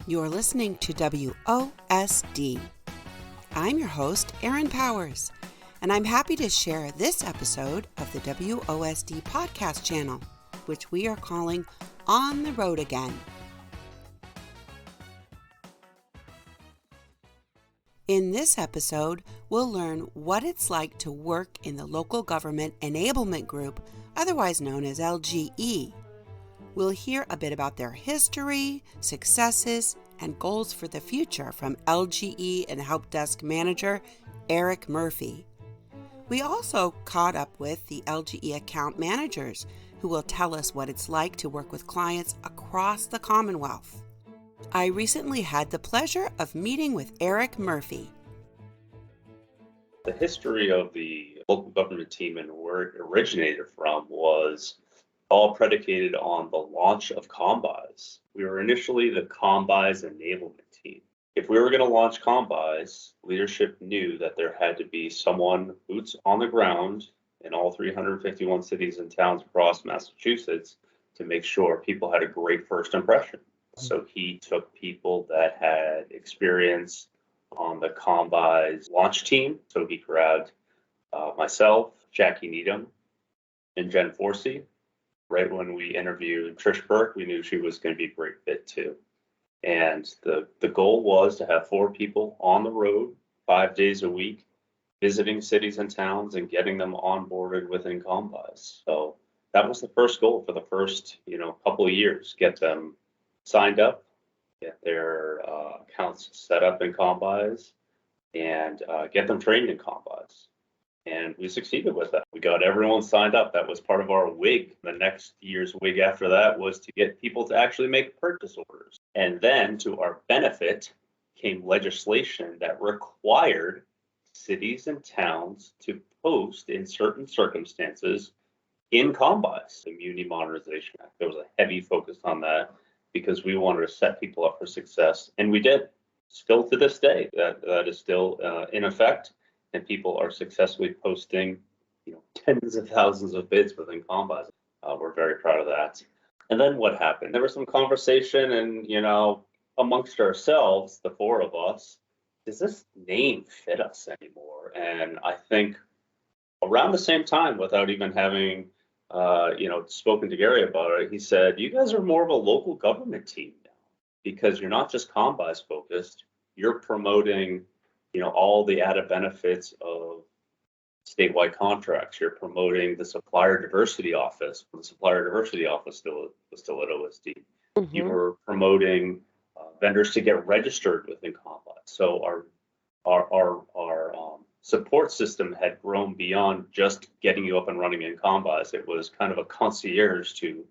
You're listening to WOSD. I'm your host, Erin Powers, and I'm happy to share this episode of the WOSD podcast channel, which we are calling On the Road Again. In this episode, we'll learn what it's like to work in the Local Government Enablement Group, otherwise known as LGE. We'll hear a bit about their history, successes, and goals for the future from LGE and Help Desk Manager Eric Murphy. We also caught up with the LGE Account Managers, who will tell us what it's like to work with clients across the Commonwealth. I recently had the pleasure of meeting with Eric Murphy. The history of the local government team and where it originated from was all predicated on the launch of Combis. We were initially the Combis Enablement Team. If we were going to launch Combis, leadership knew that there had to be someone boots on the ground in all 351 cities and towns across Massachusetts to make sure people had a great first impression. So he took people that had experience on the Combis launch team. So he grabbed myself, Jackie Needham, and Jen Forsey. Right when we interviewed Trish Burke, we knew she was going to be a great fit too. And the goal was to have 4 people on the road 5 days a week, visiting cities and towns and getting them onboarded within Combis. So that was the first goal for the first, couple of years, get them signed up, get their accounts set up in Combis, and get them trained in Combis. And we succeeded with that. We got everyone signed up. That was part of our WIG. The next year's WIG after that was to get people to actually make purchase orders. And then to our benefit came legislation that required cities and towns to post in certain circumstances in Combis. The Community Modernization Act. There was a heavy focus on that because we wanted to set people up for success. And we did. Still to this day, that is still in effect. And people are successfully posting, tens of thousands of bids within Combis. We're very proud of that. And then what happened? There was some conversation and, amongst ourselves, the 4 of us, does this name fit us anymore? And I think around the same time, without even having, spoken to Gary about it, he said, you guys are more of a local government team now because you're not just Combis focused, you're promoting all the added benefits of statewide contracts. You're promoting the supplier diversity office. The supplier diversity office was still at OSD. Mm-hmm. You were promoting vendors to get registered within Commonwealth. So our support system had grown beyond just getting you up and running in Combis. It was kind of a concierge to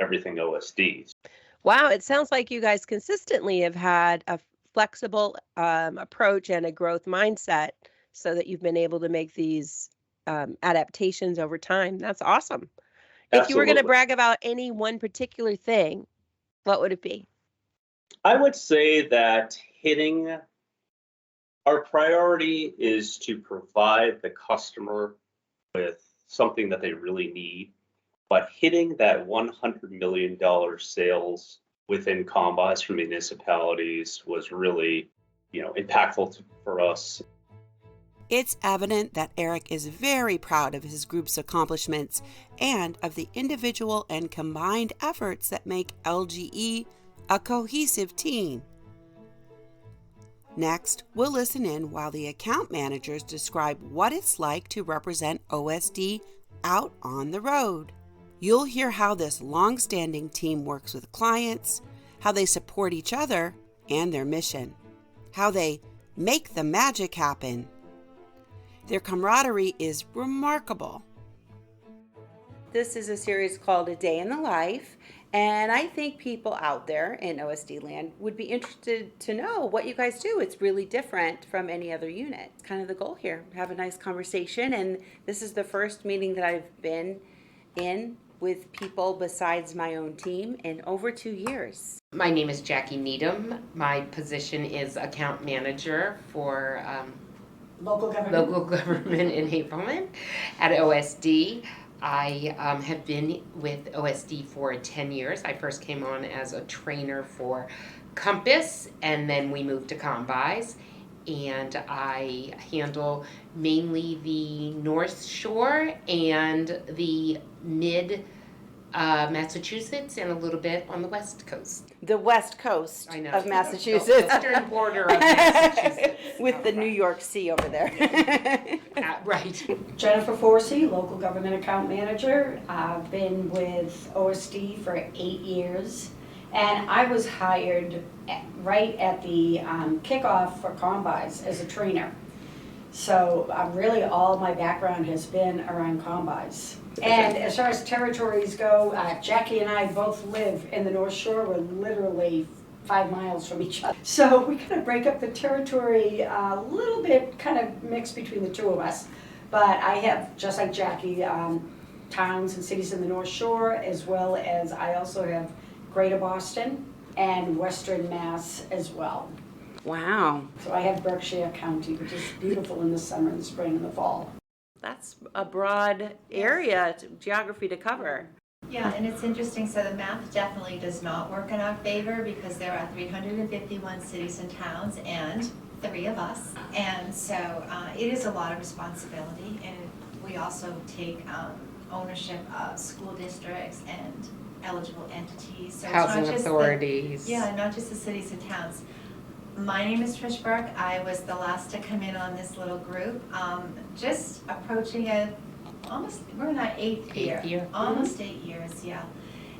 everything OSD. Wow, it sounds like you guys consistently have had a flexible approach and a growth mindset so that you've been able to make these adaptations over time. That's awesome. Absolutely. If you were going to brag about any one particular thing, what would it be? I would say that our priority is to provide the customer with something that they really need, but hitting that $100 million sales within Combis for municipalities was really, impactful for us. It's evident that Eric is very proud of his group's accomplishments and of the individual and combined efforts that make LGE a cohesive team. Next, we'll listen in while the account managers describe what it's like to represent OSD out on the road. You'll hear how this long-standing team works with clients, how they support each other and their mission, how they make the magic happen. Their camaraderie is remarkable. This is a series called A Day in the Life, and I think people out there in OSD land would be interested to know what you guys do. It's really different from any other unit. It's kind of the goal here, have a nice conversation, and this is the first meeting that I've been in with people besides my own team in over 2 years. My name is Jackie Needham. My position is account manager for Local Government Enablement at OSD. I have been with OSD for 10 years. I first came on as a trainer for Compass, and then we moved to Combis. And I handle mainly the North Shore and the mid Massachusetts and a little bit on the West Coast. The West Coast I know. of Massachusetts. The western border of Massachusetts. With the New York Sea over there. Right. Jennifer Forsey, Local Government Account Manager. I've been with OSD for 8 years, and I was hired right at the kickoff for Combis as a trainer. So really all my background has been around Combis. And as far as territories go, Jackie and I both live in the North Shore. We're literally 5 miles from each other. So we kind of break up the territory a little bit, kind of mixed between the two of us. But I have, just like Jackie, towns and cities in the North Shore, as well as I also have Greater Boston and Western Mass as well. Wow. So I have Berkshire County, which is beautiful in the summer and the spring and the fall. That's a broad area, geography to cover. Yeah, and it's interesting, so the math definitely does not work in our favor because there are 351 cities and towns and 3 of us. And so it is a lot of responsibility, and we also take ownership of school districts and eligible entities. So Housing it's not just authorities. not just the cities and towns. My name is Trish Burke. I was the last to come in on this little group. Just approaching we're in our 8th year. Almost 8 years, yeah.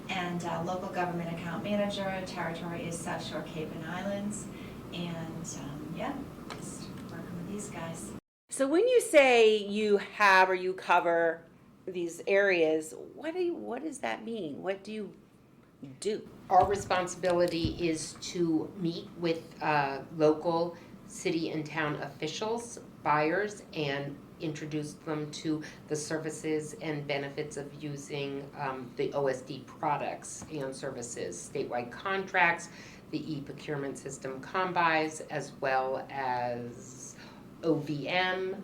And local government account manager, territory is South Shore, Cape and Islands. And just working with these guys. So when you say you have or you cover these areas, what does that mean? What do you do? Our responsibility is to meet with local city and town officials, buyers, and introduce them to the services and benefits of using the OSD products and services, statewide contracts, the e-procurement system Combis, as well as OVM,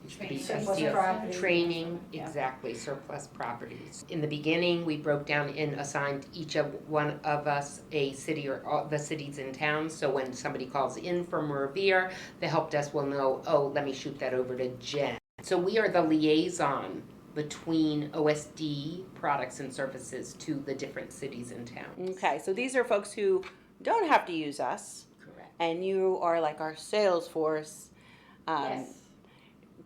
Surplus property. training, Yeah. exactly, surplus properties. In the beginning, we broke down and assigned each of one of us a city or all the cities in town. So when somebody calls in from Revere, the help desk will know, oh, let me shoot that over to Jen. So we are the liaison between OSD products and services to the different cities and towns. Okay, so these are folks who don't have to use us, Correct. and you are like our sales force, Yes.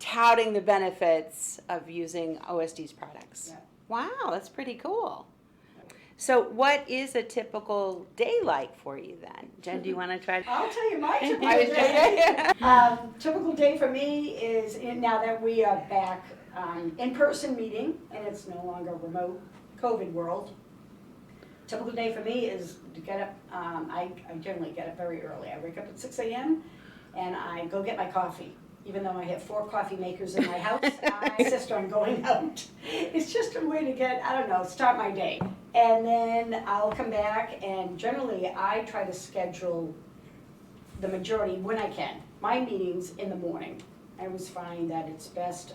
touting the benefits of using OSD's products. Yeah. Wow, that's pretty cool. So what is a typical day like for you then? Jen, do you want to try? I'll tell you my typical day. Typical day for me is, now that we are back in-person meeting, and it's no longer remote COVID world, typical day for me is to get up, I generally get up very early. I wake up at 6 a.m. and I go get my coffee. Even though I have 4 coffee makers in my house, I insist on going out. It's just a way to start my day. And then I'll come back, and generally I try to schedule the majority when I can. My meetings in the morning. I always find that it's best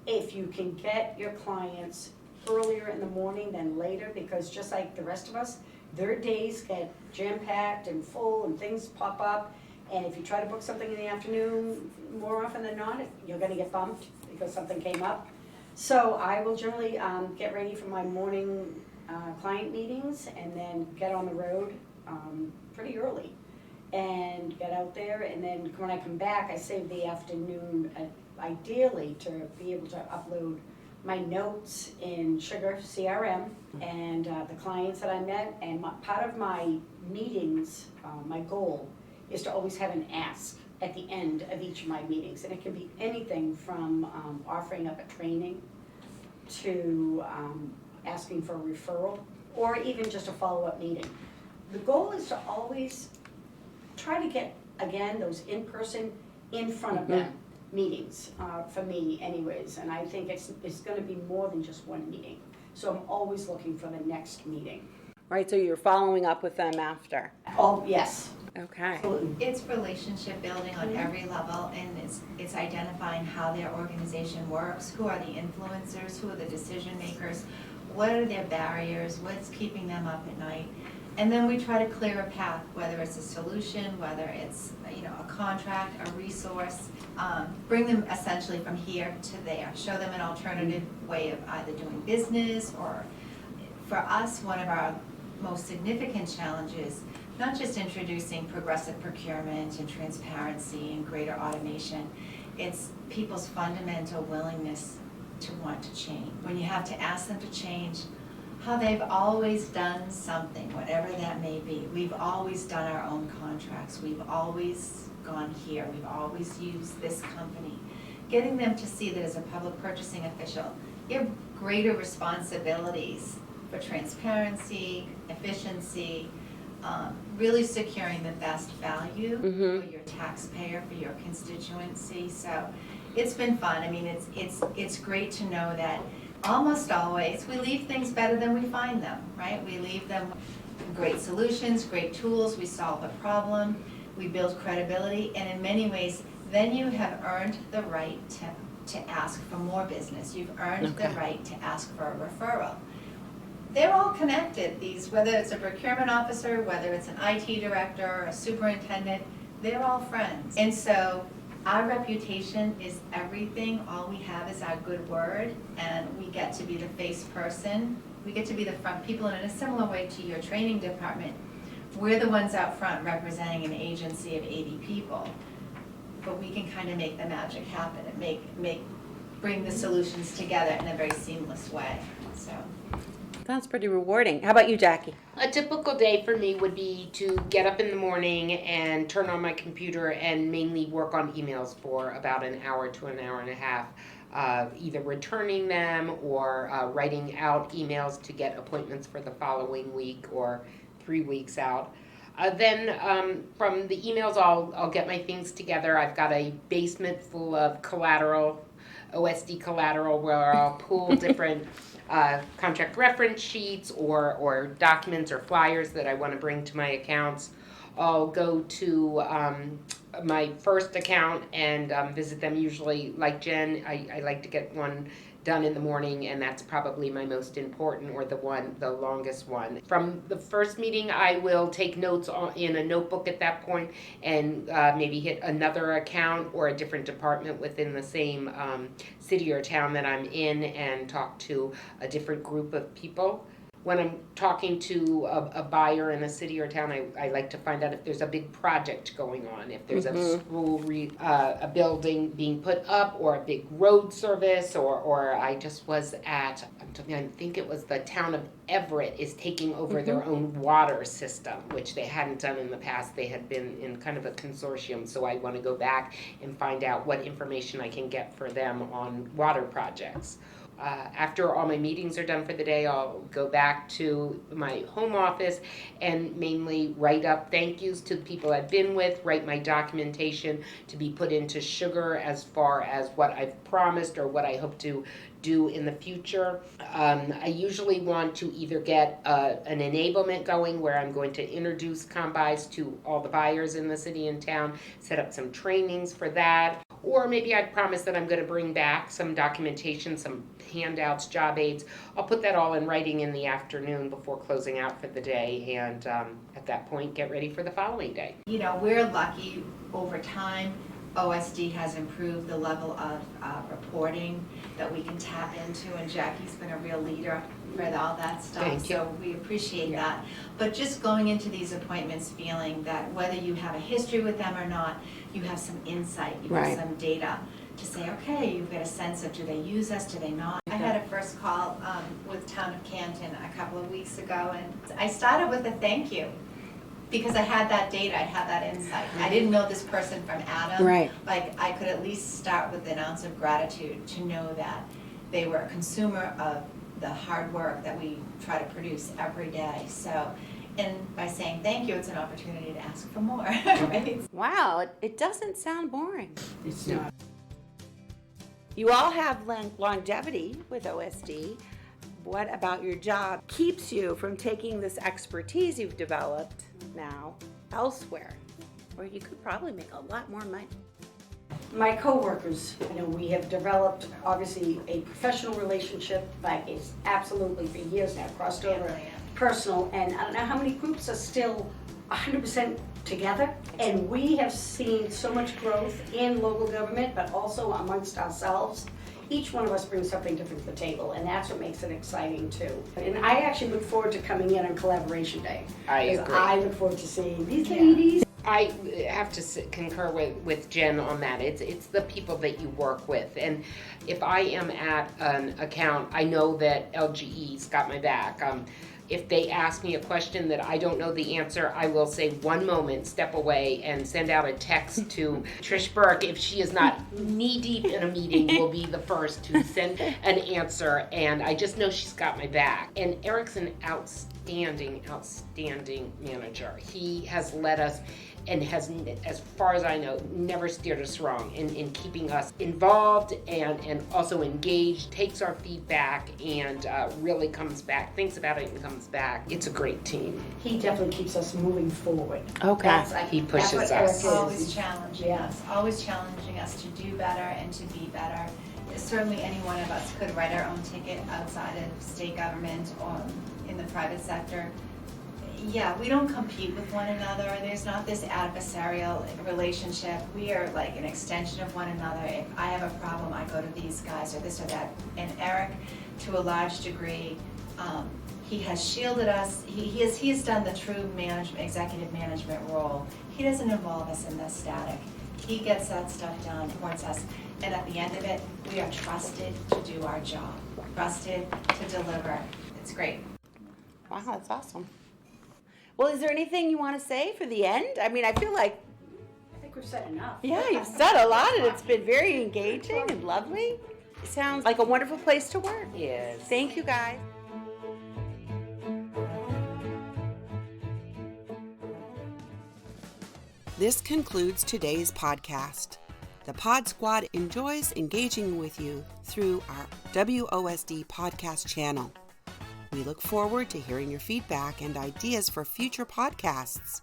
if you can get your clients earlier in the morning than later, because just like the rest of us, their days get jam-packed and full and things pop up. And if you try to book something in the afternoon, more often than not, you're gonna get bumped because something came up. So I will generally get ready for my morning client meetings and then get on the road pretty early and get out there. And then when I come back, I save the afternoon ideally to be able to upload my notes in Sugar CRM and the clients that I met. And part of my meetings, my goal is to always have an ask at the end of each of my meetings. And it can be anything from offering up a training to asking for a referral or even just a follow-up meeting. The goal is to always try to get, again, those in-person, in front of them meetings, for me anyways. And I think it's gonna be more than just one meeting. So I'm always looking for the next meeting. Right, so you're following up with them after. Oh, yes. Okay. Absolutely. It's relationship building on every level, and it's identifying how their organization works, who are the influencers, who are the decision makers, what are their barriers, what's keeping them up at night, And then we try to clear a path, whether it's a solution, whether it's, a contract, a resource, bring them essentially from here to there, show them an alternative way of either doing business, or for us, one of our most significant challenges, not just introducing progressive procurement and transparency and greater automation, it's people's fundamental willingness to want to change. When you have to ask them to change how they've always done something, whatever that may be. We've always done our own contracts. We've always gone here. We've always used this company. Getting them to see that as a public purchasing official, you have greater responsibilities for transparency, efficiency, really securing the best value for your taxpayer, for your constituency. So it's been fun. I mean, it's great to know that almost always we leave things better than we find them, right? We leave them great solutions, great tools, we solve a problem, we build credibility, and in many ways, then you have earned the right to ask for more business. You've earned the right to ask for a referral. They're all connected, whether it's a procurement officer, whether it's an IT director, a superintendent, they're all friends. And so our reputation is everything. All we have is our good word, and we get to be the face person. We get to be the front people, and in a similar way to your training department, we're the ones out front representing an agency of 80 people. But we can kind of make the magic happen and bring the solutions together in a very seamless way. So. Sounds pretty rewarding. How about you, Jackie? A typical day for me would be to get up in the morning and turn on my computer and mainly work on emails for about an hour to an hour and a half, either returning them or writing out emails to get appointments for the following week or 3 weeks out. Then from the emails, I'll get my things together. I've got a basement full of collateral, OSD collateral, where I'll pull different contract reference sheets or documents or flyers that I want to bring to my accounts. I'll go to my first account and visit them. Usually, like Jen, I like to get one done in the morning, and that's probably my most important, or the longest one. From the first meeting, I will take notes in a notebook at that point, and maybe hit another account or a different department within the same city or town that I'm in, and talk to a different group of people. When I'm talking to a buyer in a city or town, I like to find out if there's a big project going on, if there's a school, a building being put up, or a big road service, or I just was at, I think it was the town of Everett is taking over their own water system, which they hadn't done in the past. They had been in kind of a consortium, so I want to go back and find out what information I can get for them on water projects. After all my meetings are done for the day, I'll go back to my home office and mainly write up thank yous to the people I've been with, write my documentation to be put into sugar as far as what I've promised or what I hope to do in the future. I usually want to either get an enablement going where I'm going to introduce combis to all the buyers in the city and town, set up some trainings for that, or maybe I promise that I'm going to bring back some documentation, some handouts, job aids. I'll put that all in writing in the afternoon before closing out for the day, and at that point get ready for the following day. We're lucky over time. OSD has improved the level of reporting that we can tap into, and Jackie's been a real leader for all that stuff. Thank you. So we appreciate that. But just going into these appointments feeling that whether you have a history with them or not, you have some insight, you have some data to say, okay, you've got a sense of do they use us, do they not? I had a first call with Town of Canton a couple of weeks ago, and I started with a thank you. Because I had that data, I had that insight. I didn't know this person from Adam. Right. Like, I could at least start with an ounce of gratitude to know that they were a consumer of the hard work that we try to produce every day. So, and by saying thank you, it's an opportunity to ask for more, right? Wow, it doesn't sound boring. It's not. You all have longevity with OSD. What about your job keeps you from taking this expertise you've developed now elsewhere, where you could probably make a lot more money? My coworkers, we have developed obviously a professional relationship that is absolutely for years now crossed over personal, and I don't know how many groups are still 100% together. And we have seen so much growth in local government, but also amongst ourselves. Each one of us brings something different to the table, and that's what makes it exciting too. And I actually look forward to coming in on Collaboration Day. I Because agree. I look forward to seeing these ladies. I have to concur with Jen on that. It's the people that you work with. And if I am at an account, I know that LGE's got my back. If they ask me a question that I don't know the answer, I will say one moment, step away, and send out a text to Trish Burke. If she is not knee-deep in a meeting, will be the first to send an answer. And I just know she's got my back. And Eric's an outstanding manager. He has led us and has, as far as I know, never steered us wrong in keeping us involved and also engaged, takes our feedback and really comes back, thinks about it and comes back. It's a great team. He definitely keeps us moving forward. Okay. He pushes that's what Eric us. is. Always challenging us, always challenging us to do better and to be better. Certainly any one of us could write our own ticket outside of state government or in the private sector. Yeah, we don't compete with one another. There's not this adversarial relationship. We are like an extension of one another. If I have a problem, I go to these guys or this or that. And Eric, to a large degree, he has shielded us. He has done the true executive management role. He doesn't involve us in the static. He gets that stuff done, supports us. And at the end of it, we are trusted to do our job, trusted to deliver. It's great. Wow, that's awesome. Well, is there anything you want to say for the end? I mean, I feel like, I think we've said enough. yeah, you've said a lot and it's been very engaging and lovely. It sounds like a wonderful place to work. Yes. Thank you, guys. This concludes today's podcast. The Pod Squad enjoys engaging with you through our WOSD podcast channel. We look forward to hearing your feedback and ideas for future podcasts,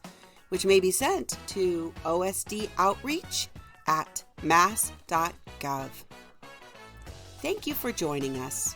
which may be sent to osdoutreach@mass.gov. Thank you for joining us.